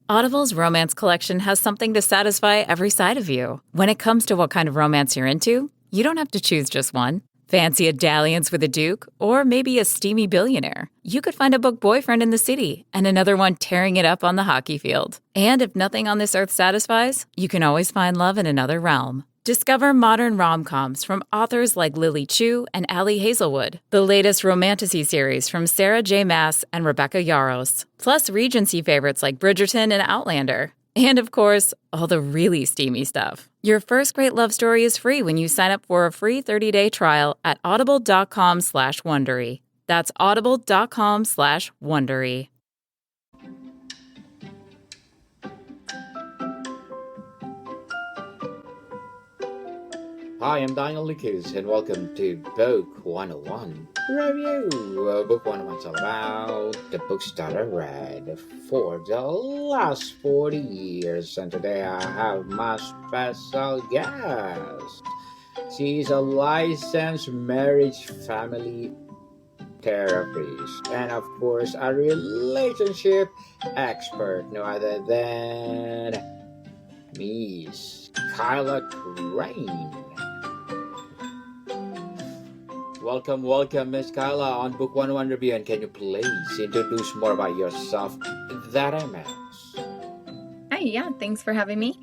Audible's romance collection has something to satisfy every side of you. When it comes to what kind of romance you're into, you don't have to choose just one. Fancy a dalliance with a duke, or maybe a steamy billionaire. You could find a book boyfriend in the city and another one tearing it up on the hockey field. And if nothing on this earth satisfies, you can always find love in another realm. Discover modern rom-coms from authors like Lily Chu and Ali Hazelwood, the latest romantasy series from Sarah J. Maas and Rebecca Yarros, plus Regency favorites like Bridgerton and Outlander. And of course, all the really steamy stuff. Your first great love story is free when you sign up for a free 30-day trial at audible.com/Wondery. That's audible.com/Wondery. Hi, I'm Daniel Lucas, and welcome to Book 101 Review. Book 101 is all about the books that I read for the last 40 years, and today I have my special guest. She's a licensed marriage family therapist, and of course, a relationship expert, no other than Miss Kayla Crane. Welcome, Miss Kayla, on Book 101 Review. And can you please introduce more about yourself that I missed? Hi, yeah, thanks for having me.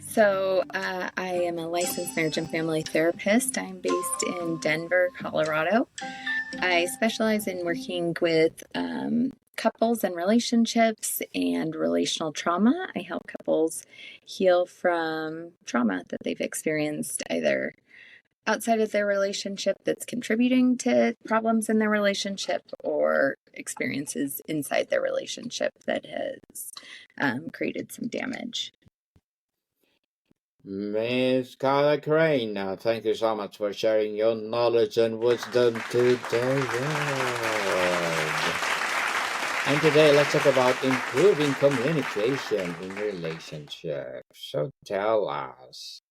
So I am a licensed marriage and family therapist. I'm based in Denver, Colorado. I specialize in working with couples and relationships and relational trauma. I help couples heal from trauma that they've experienced either outside of their relationship that's contributing to problems in their relationship, or experiences inside their relationship that has created some damage. Miss Kayla Crane, thank you so much for sharing your knowledge and wisdom to the world. And today, let's talk about improving communication in relationships. So tell us,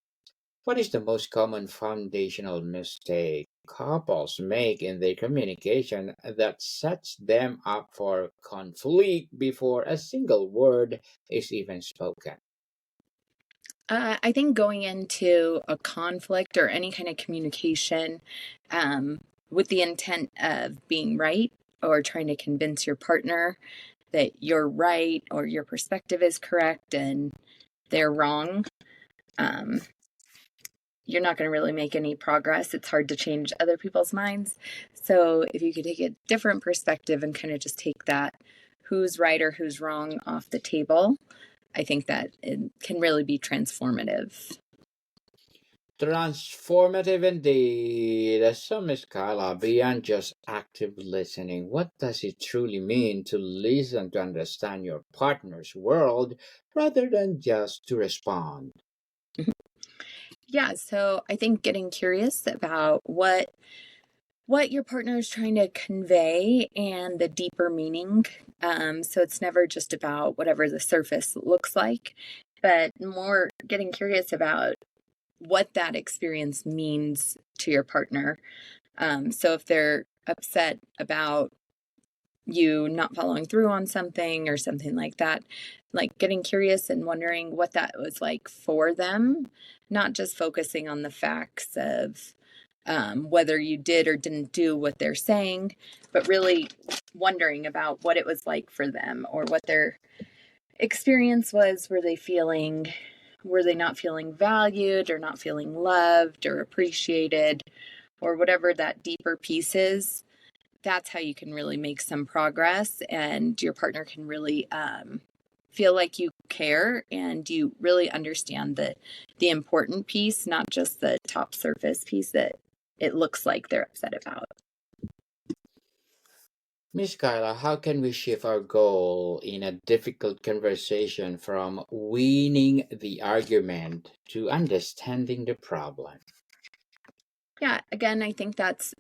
what is the most common foundational mistake couples make in their communication that sets them up for conflict before a single word is even spoken? I think going into a conflict or any kind of communication with the intent of being right or trying to convince your partner that you're right or your perspective is correct and they're wrong, you're not going to really make any progress. It's hard to change other people's minds. So if you could take a different perspective and kind of just take that who's right or who's wrong off the table, I think that it can really be transformative. Transformative indeed. So, Miss Kyla, beyond just active listening, what does it truly mean to listen to understand your partner's world rather than just to respond? Yeah, so I think getting curious about what your partner is trying to convey and the deeper meaning. So it's never just about whatever the surface looks like, but more getting curious about what that experience means to your partner. So if they're upset about you not following through on something or something like that, like getting curious and wondering what that was like for them, not just focusing on the facts of whether you did or didn't do what they're saying, but really wondering about what it was like for them or what their experience was. Were they not feeling valued or not feeling loved or appreciated, or whatever that deeper piece is? That's how you can really make some progress, and your partner can really feel like you care and you really understand the important piece, not just the top surface piece that it looks like they're upset about. Miss Kyla, how can we shift our goal in a difficult conversation from winning the argument to understanding the problem? Yeah, again, I think that's,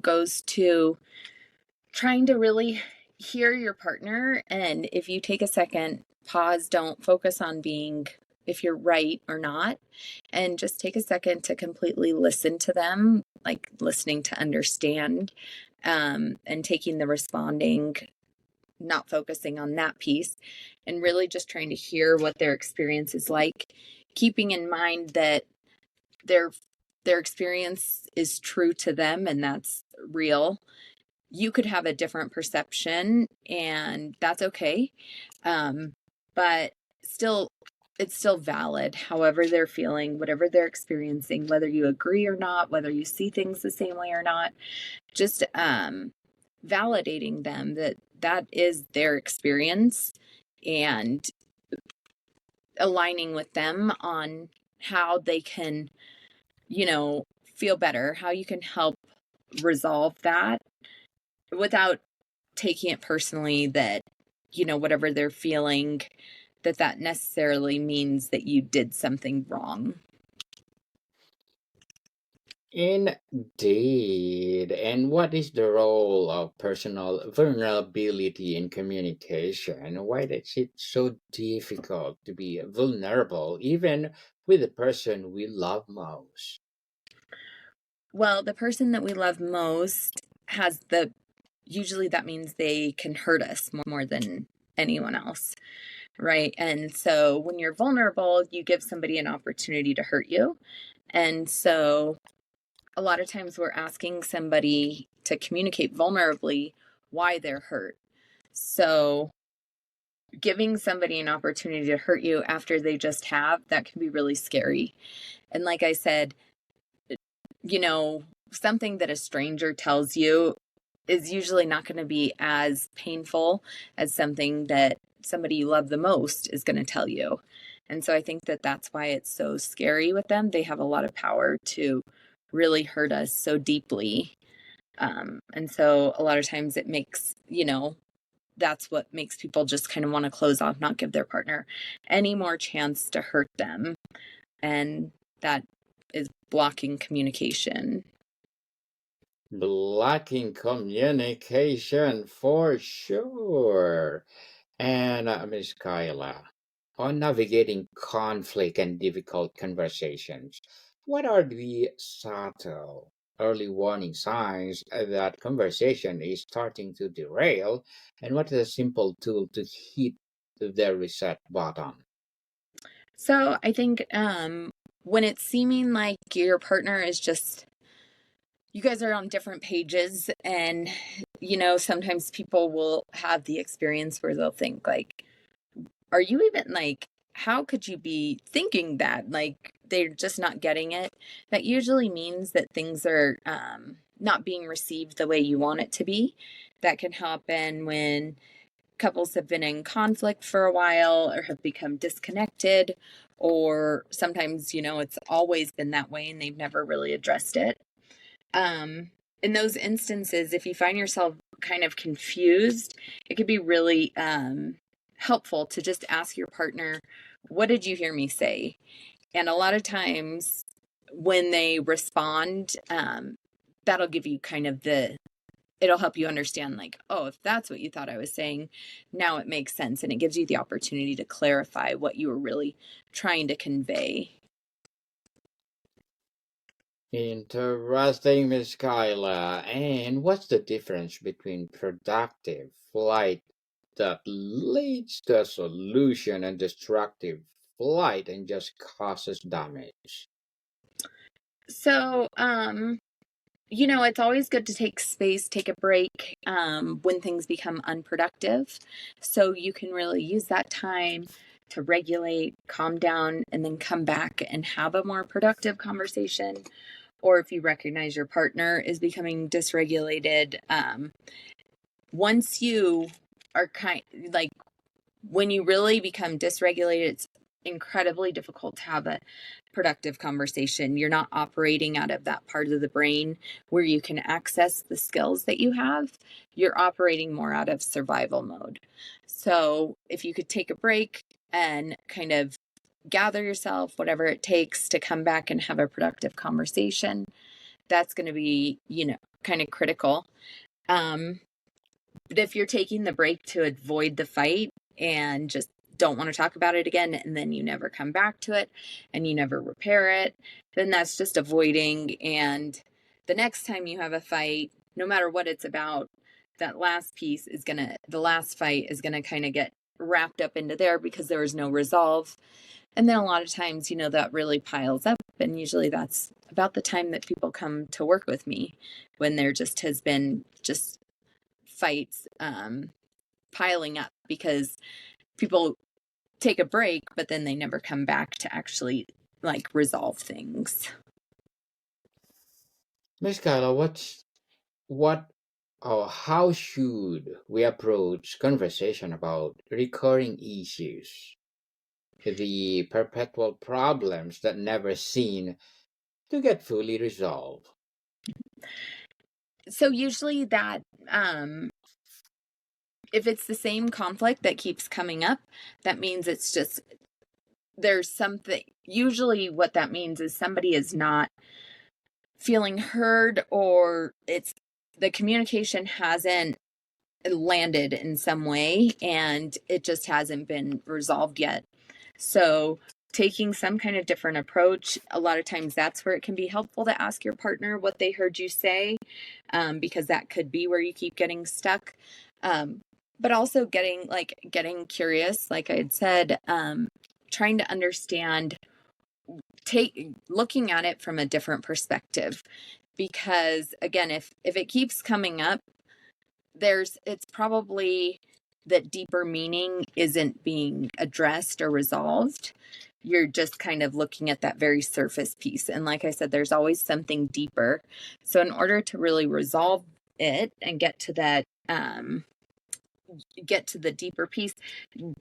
goes to trying to really hear your partner. And if you take a second, pause, don't focus on being if you're right or not, and just take a second to completely listen to them, like listening to understand, and taking the responding not focusing on that piece and really just trying to hear what their experience is like, keeping in mind that their experience is true to them and that's real. You could have a different perception and that's okay. But still, it's still valid, however they're feeling, whatever they're experiencing, whether you agree or not, whether you see things the same way or not, just validating them that that is their experience and aligning with them on how they can, feel better, how you can help resolve that without taking it personally that, whatever they're feeling, that necessarily means that you did something wrong. Indeed. And what is the role of personal vulnerability in communication? Why is it so difficult to be vulnerable, even with the person we love most? Well, the person that we love most has usually that means they can hurt us more than anyone else, right? And so when you're vulnerable, you give somebody an opportunity to hurt you. And so a lot of times we're asking somebody to communicate vulnerably why they're hurt. So giving somebody an opportunity to hurt you after they just have, that can be really scary. And like I said, something that a stranger tells you is usually not going to be as painful as something that somebody you love the most is going to tell you. And so I think that that's why it's so scary with them. They have a lot of power to really hurt us so deeply. And so a lot of times it makes, that's what makes people just kind of want to close off, not give their partner any more chance to hurt them. And that is blocking communication. Blocking communication for sure. And Miss Kyla, on navigating conflict and difficult conversations, what are the subtle early warning signs that conversation is starting to derail? And what is a simple tool to hit the reset button? So I think when it's seeming like your partner is just, you guys are on different pages, and sometimes people will have the experience where they'll think like, are you even like, how could you be thinking that? Like they're just not getting it. That usually means that things are not being received the way you want it to be. That can happen when couples have been in conflict for a while or have become disconnected, or sometimes, it's always been that way and they've never really addressed it. In those instances, if you find yourself kind of confused, it could be really helpful to just ask your partner, what did you hear me say? And a lot of times when they respond, that'll give you kind of it'll help you understand like, oh, if that's what you thought I was saying, now it makes sense. And it gives you the opportunity to clarify what you were really trying to convey. Interesting, Miss Kyla. And what's the difference between productive flight that leads to a solution and destructive flight and just causes damage? So, it's always good to take space, take a break when things become unproductive. So you can really use that time to regulate, calm down, and then come back and have a more productive conversation. Or if you recognize your partner is becoming dysregulated, once you are when you really become dysregulated, it's incredibly difficult to have a productive conversation. You're not operating out of that part of the brain where you can access the skills that you have. You're operating more out of survival mode. So if you could take a break and kind of gather yourself, whatever it takes to come back and have a productive conversation, that's going to be, kind of critical. But if you're taking the break to avoid the fight and just don't want to talk about it again, and then you never come back to it and you never repair it, then that's just avoiding. And the next time you have a fight, no matter what it's about, that last piece is the last fight is gonna kind of get wrapped up into there because there was no resolve. And then a lot of times, that really piles up. And usually that's about the time that people come to work with me, when there just has been just fights piling up because people take a break, but then they never come back to actually resolve things. Miss Kyla, what or how should we approach conversation about recurring issues, the perpetual problems that never seem to get fully resolved? So usually that if it's the same conflict that keeps coming up, that means it's just there's something. Usually what that means is somebody is not feeling heard, or it's the communication hasn't landed in some way and it just hasn't been resolved yet. So taking some kind of different approach, a lot of times that's where it can be helpful to ask your partner what they heard you say, because that could be where you keep getting stuck. But also getting curious, like I had said, trying to understand, looking at it from a different perspective. Because again, if it keeps coming up, it's probably that deeper meaning isn't being addressed or resolved. You're just kind of looking at that very surface piece. And like I said, there's always something deeper. So in order to really resolve it and get to that, get to the deeper piece,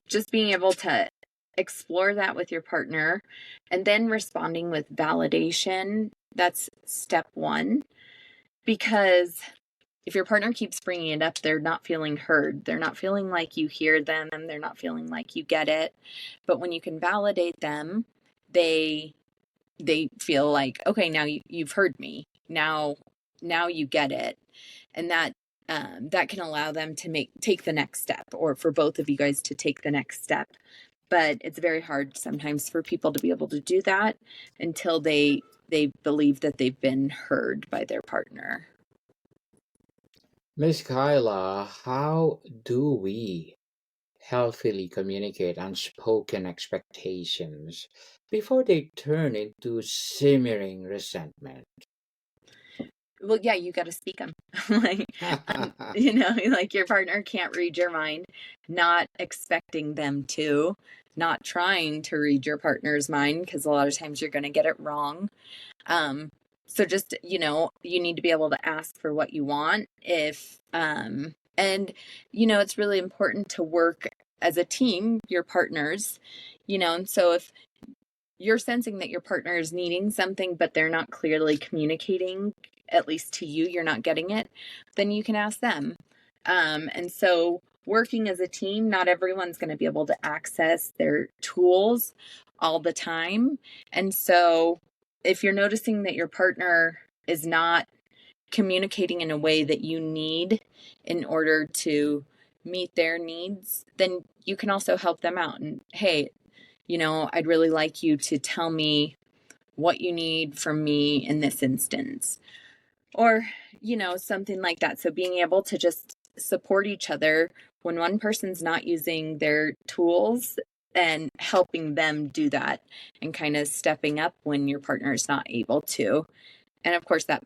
just being able to explore that with your partner and then responding with validation. That's step one. Because if your partner keeps bringing it up, they're not feeling heard. They're not feeling like you hear them. They're not feeling like you get it. But when you can validate them, they feel like, okay, now you've heard me. Now you get it. And that can allow them to take the next step, or for both of you guys to take the next step. But it's very hard sometimes for people to be able to do that until they believe that they've been heard by their partner. Miss Kyla, how do we healthily communicate unspoken expectations before they turn into simmering resentment? Well, yeah, you got to speak them. like your partner can't read your mind, not expecting them to, not trying to read your partner's mind, because a lot of times you're going to get it wrong. So just, you need to be able to ask for what you want. And it's really important to work as a team, your partners, and so if you're sensing that your partner is needing something, but they're not clearly communicating, at least to you, you're not getting it, then you can ask them. And so working as a team, not everyone's going to be able to access their tools all the time. And so if you're noticing that your partner is not communicating in a way that you need in order to meet their needs, then you can also help them out. And hey, I'd really like you to tell me what you need from me in this instance, or, something like that. So being able to just support each other when one person's not using their tools, and helping them do that, and kind of stepping up when your partner is not able to. And of course, that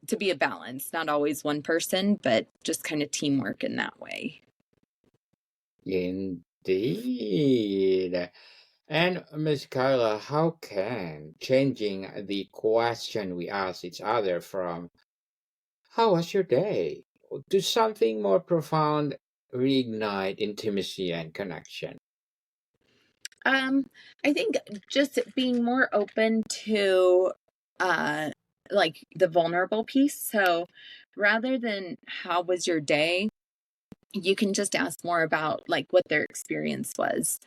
to be a balance, not always one person, but just kind of teamwork in that way. Indeed. And Miss Kyla, how can changing the question we ask each other from "How was your day?" to something more profound reignite intimacy and connection? I think just being more open to the vulnerable piece. So rather than "How was your day?" you can just ask more about what their experience was.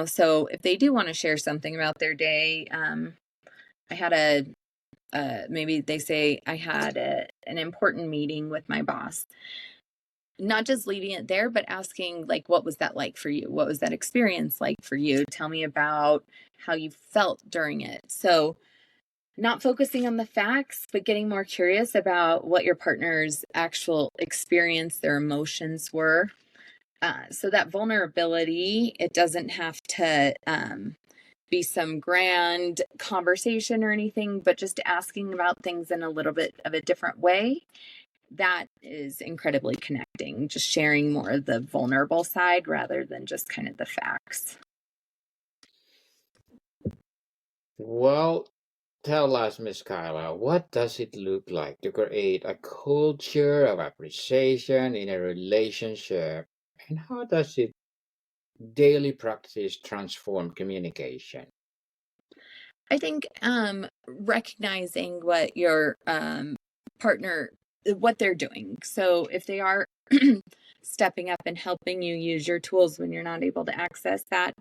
So if they do want to share something about their day, I had maybe they say, I had an important meeting with my boss. Not just leaving it there, but asking, what was that like for you? What was that experience like for you? Tell me about how you felt during it. So not focusing on the facts, but getting more curious about what your partner's actual experience, their emotions were. So that vulnerability, it doesn't have to be some grand conversation or anything, but just asking about things in a little bit of a different way. That is incredibly connecting, just sharing more of the vulnerable side rather than just kind of the facts. Well, tell us, Miss Kyla, what does it look like to create a culture of appreciation in a relationship? And how does it daily practice transform communication? I think recognizing what your partner, what they're doing. So if they are stepping up and helping you use your tools when you're not able to access that,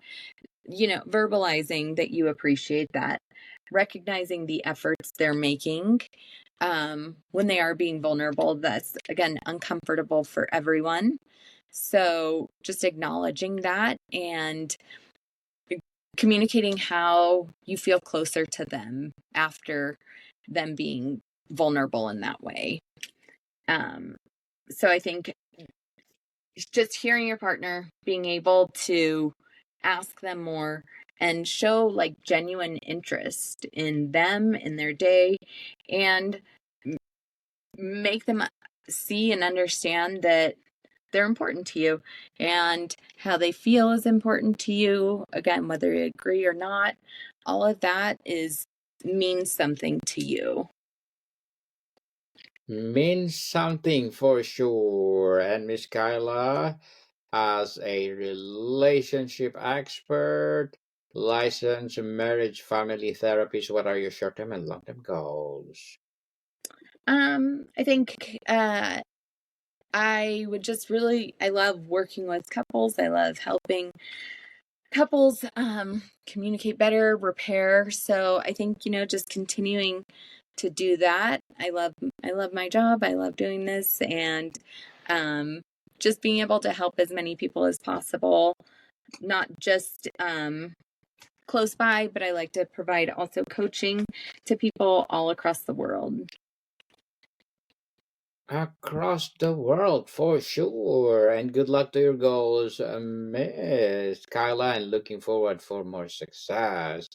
verbalizing that you appreciate that, recognizing the efforts they're making when they are being vulnerable. That's, again, uncomfortable for everyone. So just acknowledging that and communicating how you feel closer to them after them being vulnerable in that way. So I think just hearing your partner, being able to ask them more and show like genuine interest in them, in their day, and make them see and understand that they're important to you and how they feel is important to you. Again, whether you agree or not, all of that means something to you. Means something for sure. And Miss Kyla, as a relationship expert, licensed marriage family therapist, what are your short term and long term goals? I think I would just I love working with couples. I love helping couples communicate better, repair. So I think, just continuing to do that. I love my job. I love doing this, and just being able to help as many people as possible, not just close by, but I like to provide also coaching to people all across the world. Across the world for sure. And good luck to your goals, Miss Kyla, and looking forward for more success.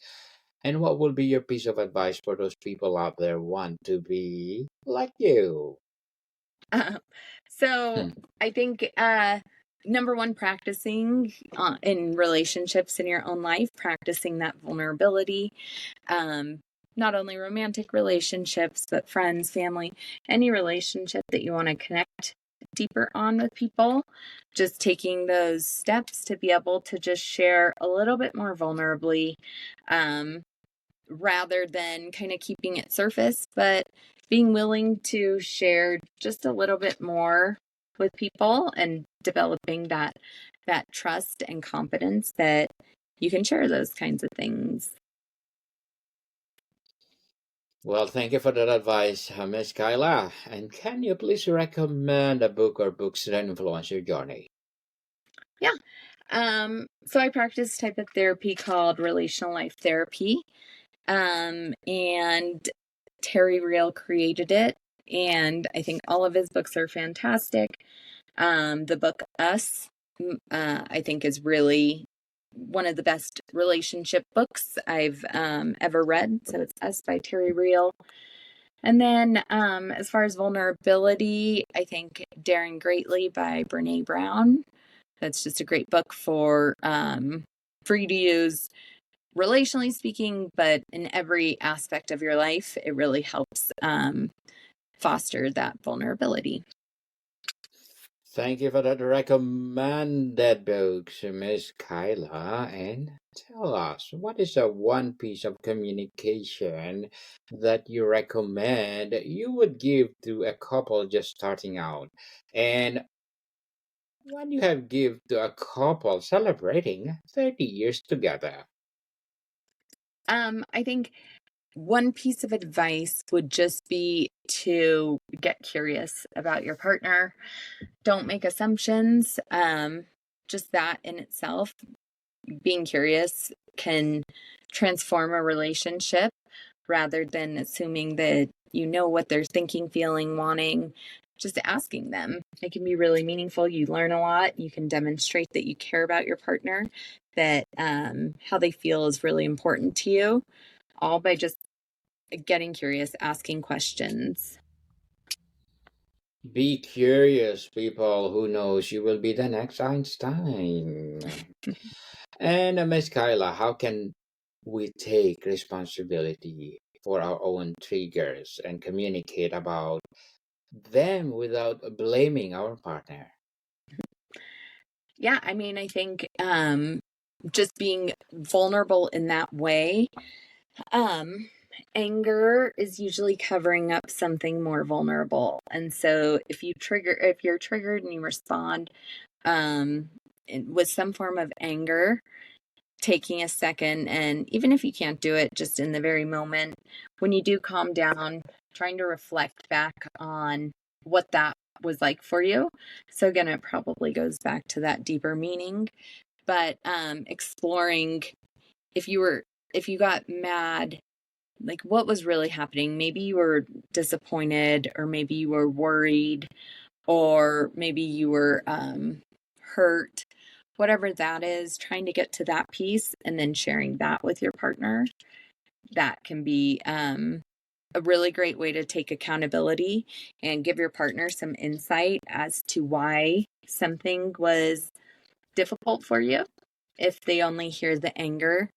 And what will be your piece of advice for those people out there want to be like you? So Hmm. I think number one, practicing in relationships in your own life, practicing that vulnerability. Um, not only romantic relationships, but friends, family, any relationship that you want to connect deeper on with people, just taking those steps to be able to just share a little bit more vulnerably, rather than kind of keeping it surface, but being willing to share just a little bit more with people and developing that trust and confidence that you can share those kinds of things. Well, thank you for that advice, Miss Kyla. And can you please recommend a book or books that influence your journey? Yeah. So I practice type of therapy called relational life therapy. And Terry Real created it. And I think all of his books are fantastic. The book Us, I think, is really one of the best relationship books I've ever read. So it's Us by Terry Real. And then as far as vulnerability, I think Daring Greatly by Brene Brown. That's just a great book for you to use relationally speaking, but in every aspect of your life, it really helps foster that vulnerability. Thank you for that recommended books, Miss Kyla. And tell us, what is a one piece of communication that you recommend you would give to a couple just starting out? And what you have give to a couple celebrating 30 years together? I think one piece of advice would just be to get curious about your partner. Don't make assumptions. Just that in itself, being curious can transform a relationship. rather than assuming that you know what they're thinking, feeling, wanting. Just asking them. It can be really meaningful. You learn a lot. You can demonstrate that you care about your partner, that how they feel is really important to you, all by just getting curious, asking questions. Be curious, people. Who knows? You will be the next Einstein. And Miss Kyla, how can we take responsibility for our own triggers and communicate about them without blaming our partner? Yeah, I mean, I think just being vulnerable in that way. Um, Anger is usually covering up something more vulnerable. And so if you're triggered and you respond um, with some form of anger, taking a second, and even if you can't do it just in the very moment, when you do calm down, trying to reflect back on what that was like for you. So again, it probably goes back to that deeper meaning, but exploring if you got mad, like what was really happening. Maybe you were disappointed, or maybe you were worried, or maybe you were hurt. Whatever that is, trying to get to that piece and then sharing that with your partner. That can be a really great way to take accountability and give your partner some insight as to why something was difficult for you. If they only hear the anger,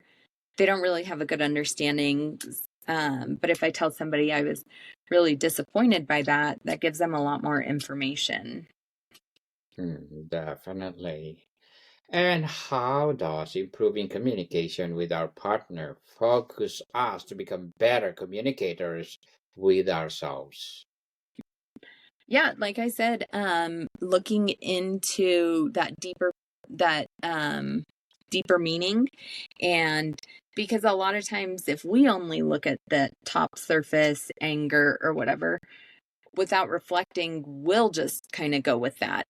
they don't really have a good understanding. But if I tell somebody I was really disappointed by that, that gives them a lot more information. Definitely. And how does improving communication with our partner focus us to become better communicators with ourselves? Yeah, like I said, looking into that deeper meaning, and because a lot of times if we only look at the top surface anger or whatever without reflecting, we'll just kind of go with that.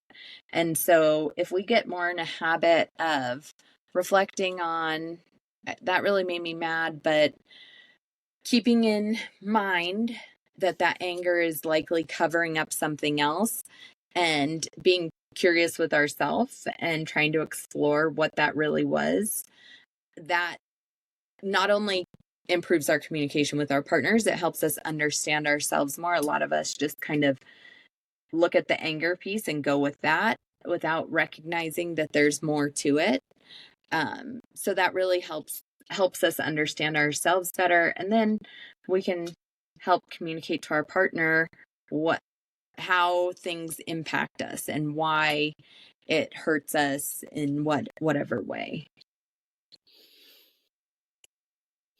And so if we get more in a habit of reflecting on that really made me mad, but keeping in mind that that anger is likely covering up something else, and being curious with ourselves and trying to explore what that really was, that not only improves our communication with our partners, it helps us understand ourselves more. A lot of us just kind of look at the anger piece and go with that without recognizing that there's more to it. So that really helps us understand ourselves better, and then we can help communicate to our partner how things impact us and why it hurts us in whatever way.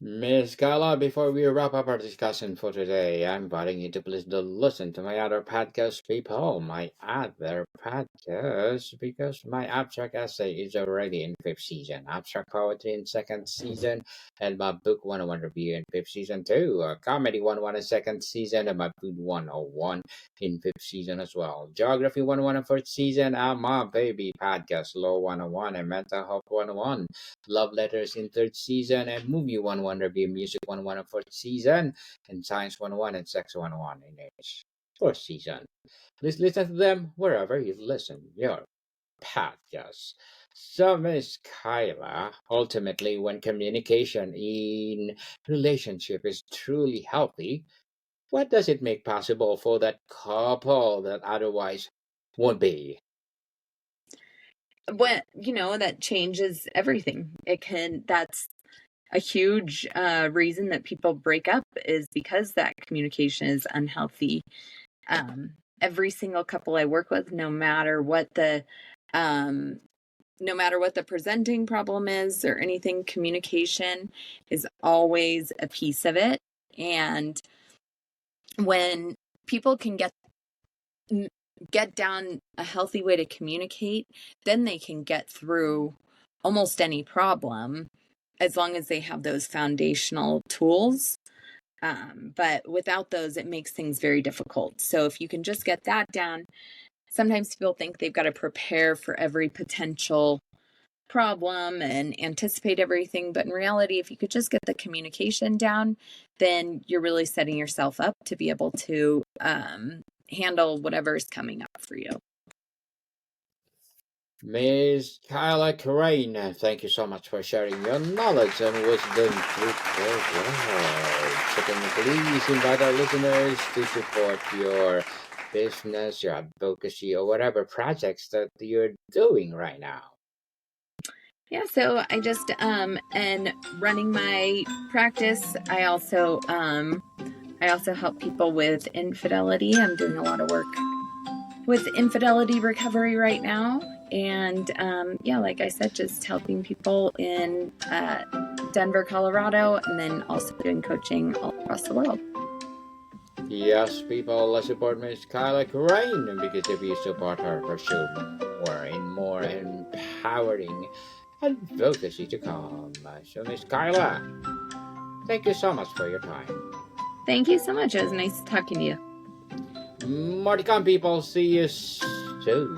Miss Carla, before we wrap up our discussion for today, I'm inviting you to please listen to my other podcast, people. My other podcast, because my abstract essay is already in fifth season, abstract poetry in second season, and my book 101 review in fifth season too. Comedy 101 in second season, and my food 101 in fifth season as well. Geography 101 in first season, and my baby podcast, Law 101 and Mental Health 101. Love Letters in third season, and Movie 101 Review, Music 101 in fourth season, and Science 101 and Sex 101 in its fourth season. Please listen to them wherever you listen your podcasts. So, Miss Kyla, ultimately, when communication in relationship is truly healthy, what does it make possible for that couple that otherwise won't be? What, that changes everything. That's a huge reason that people break up, is because that communication is unhealthy. Every single couple I work with, no matter what the presenting problem is or anything, communication is always a piece of it. And when people can get down a healthy way to communicate, then they can get through almost any problem, as long as they have those foundational tools. But without those, it makes things very difficult. So if you can just get that down, sometimes people think they've got to prepare for every potential problem and anticipate everything. But in reality, if you could just get the communication down, then you're really setting yourself up to be able to handle whatever's coming up for you. Miss Kayla Crane, thank you so much for sharing your knowledge and wisdom with the world. So can you please invite our listeners to support your business, your advocacy, or whatever projects that you're doing right now? Yeah, so I just and running my practice. I also help people with infidelity. I'm doing a lot of work with infidelity recovery right now. And like I said, just helping people in Denver, Colorado, and then also doing coaching all across the world. Yes, people, let's support Miss Kayla Crane, because if you support her, for sure, more empowering advocacy to come. So, Miss Kayla, thank you so much for your time. Thank you so much. It was nice talking to you. More to come, people. See you soon.